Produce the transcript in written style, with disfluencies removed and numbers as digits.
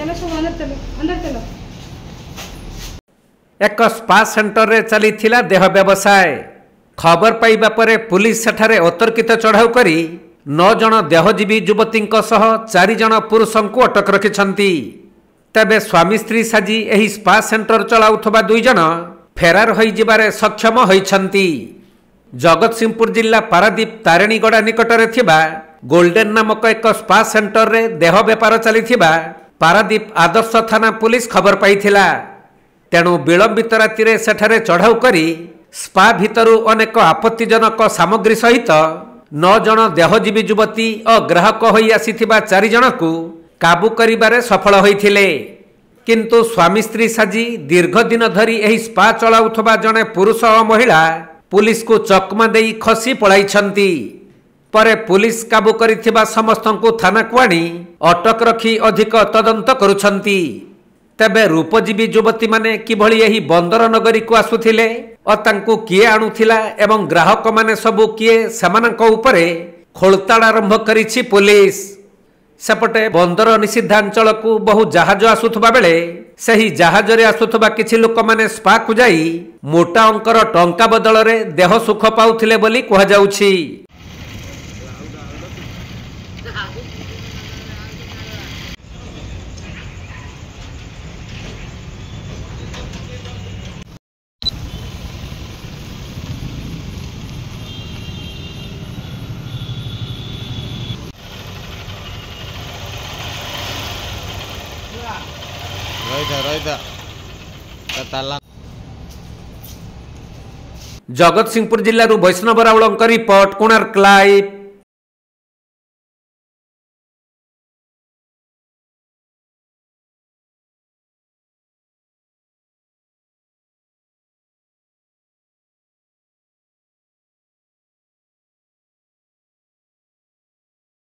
चलो सब अंदर चलो। एक स्पा सेंटर रे चली थिला देह व्यवसाय। खबर पाइबा परे पुलिस सेठारे अतर्कित चढ़ाऊ करी 9 जन देहजीवी युवती 4 जन पुरुषों को अटक रखिछंती। तबे स्वामी स्त्री साजी एही स्पा सेंटर चलाउथबा 2 जन फेरार होई जिबारे सक्षम होइछंती। जगतसिंहपुर जिला पारादीप तारिणीगड़ा निकटरे थिबा गोल्डन नामक एक स्पा सेंटर रे देह व्यापार चलीथिबा पारादीप आदर्श थाना पुलिस खबर पाइथिला। तेणु विलंबित राति सेठारे चढ़ाऊ करी स्पा भितरु अनेक आपत्तिजनक सामग्री सहित 9 जन देहजीवी युवती और ग्राहक होई आसीथिबा 4 जन को काबू करिबारे सफल होइथिले। किंतु स्वामी स्त्री साजी दीर्घ दिन धरी एही स्पा चलाउथबा जने पुरुष और महिला पुलिस को चकमा देई खसी पळाइछंती। परे पुलिस काबू करिथिबा समस्तंकु थाना को आनी अटक रखी अधिक तदंत करुछंती। तेबे रूपजीवी युवती माने किभଳି एही बंदर नगरी को आसुथिले और तांकु किए आणुथिला एवं ग्राहक माने सबु किए सेमानक उपरे खोलताड़ आरंभ करिछि पुलिस। सेपटे बंदर निषिद्धांचल को बहु जहाज आसुथबा बेले सही जहाज रे आसुथबा किछि लोक माने स्पा को जाई मोटा अंकर टंका बदल रे देह सुख पाउथिले बोली कहा जाउछि। जगतसिंहपुर जिल्लारू वैष्णव राउळଙ୍କ रिपोर्ट कोणार्क लाइव।